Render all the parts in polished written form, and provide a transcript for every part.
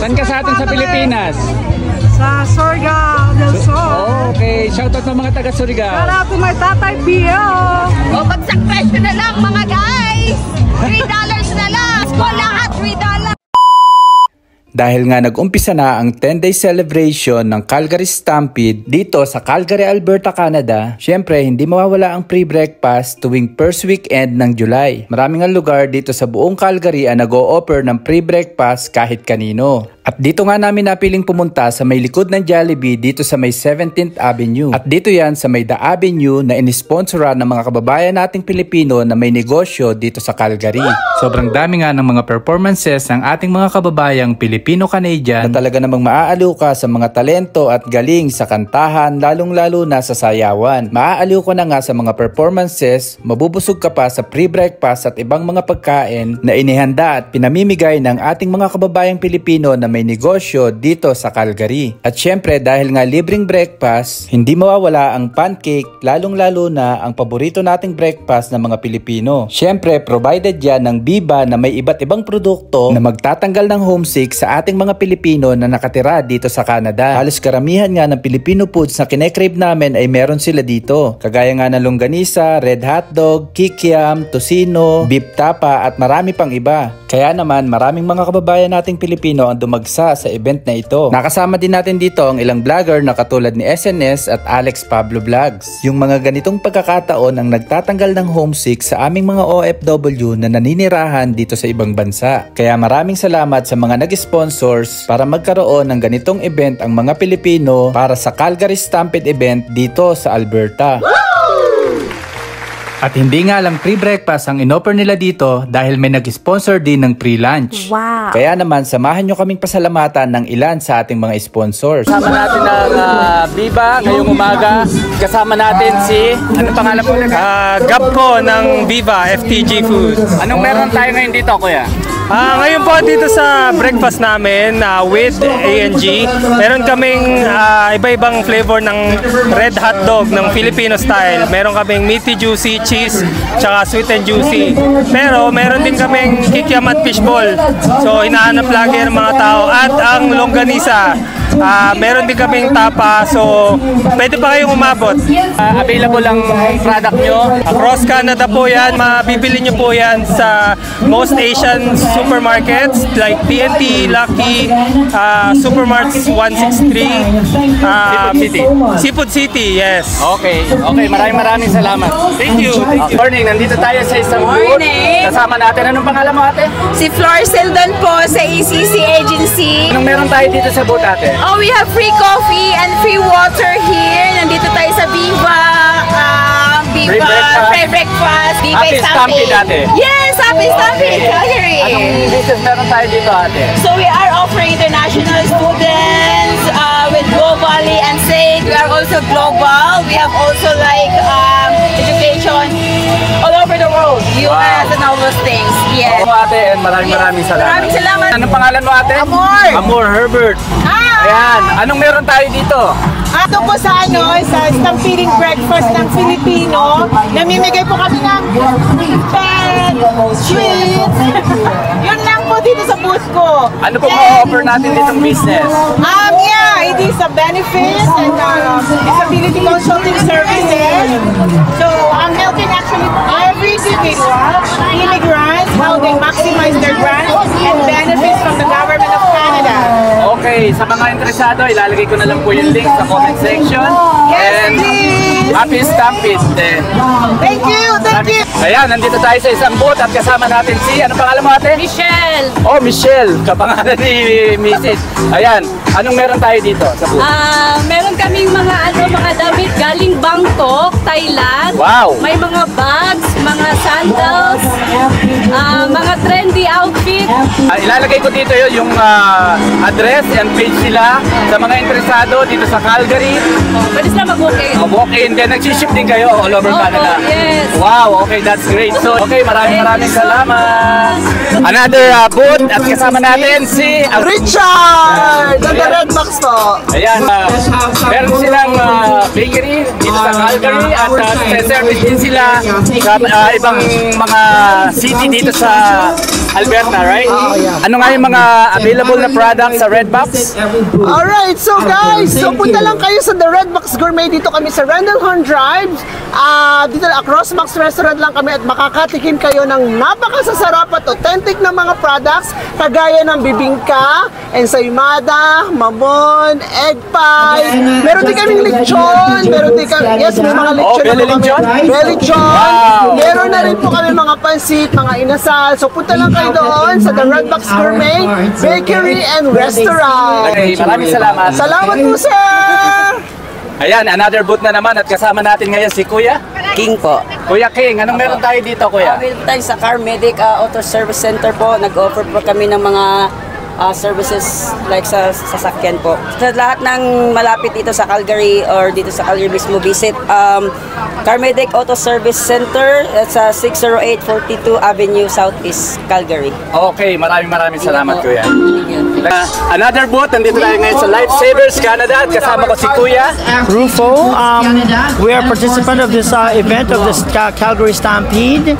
Saan ka sa atin sa Pilipinas? Sa Surigao del Sur. Oh, okay. Shoutout ng mga taga Surigao. Shout out to my tatay Pio. O, bagsak presyo na lang mga guys. $3 na lang. Ko lahat $3. Dahil nga nag-umpisa na ang 10-day celebration ng Calgary Stampede dito sa Calgary, Alberta, Canada, syempre hindi mawawala ang pre-breakfast tuwing first weekend ng July. Maraming ang lugar dito sa buong Calgary ang nag-o-offer ng pre-breakfast kahit kanino. At dito nga namin napiling pumunta sa may likod ng Jollibee dito sa may 17th Avenue. At dito yan sa may The Avenue na inisponsoran ng mga kababayan nating Pilipino na may negosyo dito sa Calgary. Sobrang dami nga ng mga performances ng ating mga kababayang Pilipino-Canadian na talaga namang maaaliw ka sa mga talento at galing sa kantahan, lalong-lalo na sa sayawan. Maaaliw ko na nga sa mga performances, mabubusog ka pa sa pre-breakfast at ibang mga pagkain na inihanda at pinamimigay ng ating mga kababayang Pilipino na may negosyo dito sa Calgary. At syempre dahil nga libreng breakfast, hindi mawawala ang pancake, lalong-lalo na ang paborito nating breakfast ng mga Pilipino. Syempre provided yan ng Viva na may iba't ibang produkto na magtatanggal ng homesick sa ating mga Pilipino na nakatira dito sa Canada. Halos karamihan nga ng Filipino foods na kine-crave namin ay meron sila dito. Kagaya nga ng longganisa, red hotdog, kikiam, tocino, beef tapa at marami pang iba. Kaya naman maraming mga kababayan nating Pilipino ang dumagsa sa event na ito. Nakasama din natin dito ang ilang vlogger na katulad ni SNS at Alex Pablo Vlogs. Yung mga ganitong pagkakataon ang nagtatanggal ng homesick sa aming mga OFW na naninirahan dito sa ibang bansa. Kaya maraming salamat sa mga nag-sponsors para magkaroon ng ganitong event ang mga Pilipino para sa Calgary Stampede event dito sa Alberta. At hindi nga lang pre-breakfast ang inoffer nila dito dahil may nag-sponsor din ng pre-lunch. Wow! Kaya naman samahan nyo kaming pasalamatan ng ilan sa ating mga sponsors. Kasama natin ang Viva ngayong umaga. Kasama natin si, ano pangalan po ulit? Gapco ng Viva FTG Foods. Anong meron tayo ngayon dito, kuya? Ngayon po dito sa breakfast namin with A&G, meron kaming iba-ibang flavor ng red hot dog ng Filipino style. Meron kaming meaty juicy, cheese, tsaka sweet and juicy. Pero meron din kaming kikiam at fishball. So hinahanap lagi ng mga tao. At ang longganisa, meron din kaming tapa. So pwede pa kayong umabot. Available ang product nyo? Across Canada po yan. Mabibili nyo po yan sa most Asian supermarkets like TNT, Lucky, Supermarts 163, Seafood City, yes. Okay, maraming salamat. Thank you. Good morning, nandito tayo sa isang booth. Kasama natin, anong pangalan mo ate? Si Flor Sildon po sa ACC Agency. Anong meron tayo dito sa booth ate? Oh, we have free coffee and free water here. Nandito tayo sa Viva. Free breakfast. Free breakfast. Viva Happy Stampede ate. Yes, Happy Stampede. Calgary. Anong business meron tayo dito ate? So we are offering international students with Go Valley and SAID. We are also global. We have also like education all over the world. US and all those things. Yes. Oo ate, and maraming salamat. Maraming salamat. Anong pangalan mo ate? Amor. Amor Herbert. Ayan, anong meron tayo dito? Ito po sa sa stampeding breakfast ng Filipino. Namimigay po kami ng bread, sweets. Yun lang po dito sa booth ko. Ano po ma-offer natin ditong business? Yeah, it is a benefit and disability consulting services. So, I'm helping actually every individual, immigrants, how they maximize their grants and benefits from the government of Canada. Okay, sa mga interesado, ilalagay ko na lang po yung link sa comment section. Yes, And please. Happy Stampede. Thank you, thank you. Ayan, nandito tayo sa isang booth at kasama natin si, anong pangalan mo ate? Michelle. Oh, Michelle, kapangalan ni Mrs. Ayan, anong meron tayo dito sa booth? Meron kaming mga damit galing Bangkok, Thailand. Wow! May mga bags, mga sandals, mga trendy outfit. Ilalagay ko dito yung address and page nila sa mga interesado dito sa Calgary. Pwede sila mag-walk-in. Walk-in, then nag-ship din kayo all over Opo, Canada. yes. Wow, okay, that's great. So, okay, maraming salamat. Another booth at kasama natin si Richard! The Red Box po. Ayan, meron silang bakery dito sa Calgary at service din sila sa ibang mga city dito sa Alberta, right? Ano nga yung mga available na products sa Red Box? Alright, so guys, so punta lang kayo sa The Red Box Gourmet. Dito kami sa Randallhorn Drive. Dito across Max Restaurant lang kami at makakatikim kayo ng napakasasarap at authentic na mga products kagaya ng bibingka, ensaymada, mamon, egg pie. Meron din kaming lechon. Meron din kami, yes, may mga lechon. belly lechon? Belly lechon. Wow. Meron na rin po kami mga pansit, mga inasal. So punta lang kayo doon sa The Red Box Gourmet Bakery and Restaurant. Okay, maraming salamat. Salamat po, sir! Ayan, another booth na naman at kasama natin ngayon si Kuya. King po. Kuya King, anong meron tayo dito, Kuya? Available tayo sa Car Medic Auto Service Center po. Nag-offer po kami ng mga services like sa sasakyan po. Sa lahat ng malapit dito sa Calgary or dito sa Calgary mismo, visit Car Medic Auto Service Center at sa 608 42 Avenue Southeast, Calgary. Okay, maraming salamat, Kuya. Thank you. Another booth, nandito tayo ngayon sa Lifesavers Canada at kasama ko si Kuya. Rufo. We are participant of this event of this Calgary Stampede.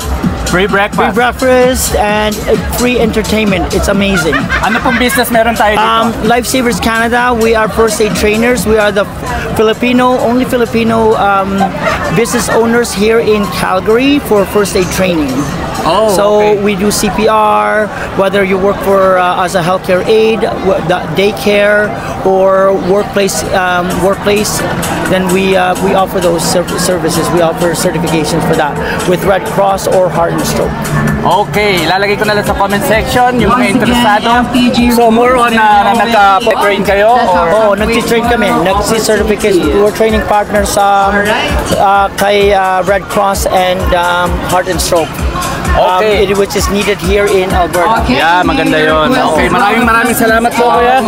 Free breakfast. Free breakfast and free entertainment. It's amazing. Ano pong business meron tayo dito? Lifesavers Canada. We are first aid trainers. We are the only Filipino business owners here in Calgary for first aid training. Oh, So okay. we do CPR, whether you work for as a healthcare aide, daycare, or workplace. Then we offer those services. We offer certifications for that with Red Cross or Heart and Stroke. Okay, ilalagay ko na lang sa comment section yung mga interesado. So more on nagka-train kayo? Or? Nagsi-train kami. Nagsi-certification. We're training partners kay Red Cross and Heart and Stroke. Okay. Which is needed here in Alberta. Yeah, maganda yun. Okay, maraming salamat po, Kuya.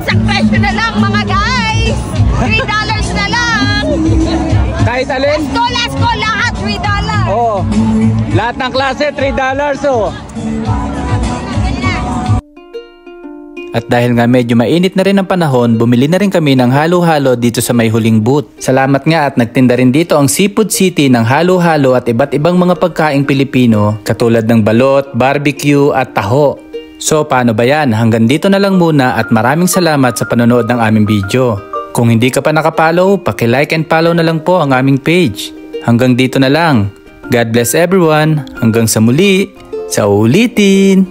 Sa presyo na lang mga guys! $3 na lang! Kahit alin? Last ko lahat $3! Oo. Lahat ng klase, $3. Oh. At dahil nga medyo mainit na rin ang panahon, bumili na rin kami ng halo-halo dito sa may huling booth. Salamat nga at nagtinda rin dito ang Seafood City ng halo-halo at iba't ibang mga pagkaing Pilipino katulad ng balot, barbecue at taho. So paano ba yan? Hanggang dito na lang muna at maraming salamat sa panonood ng aming video. Kung hindi ka pa nakapollow, paki-like and follow na lang po ang aming page. Hanggang dito na lang. God bless everyone. Hanggang sa muli. Sa ulitin.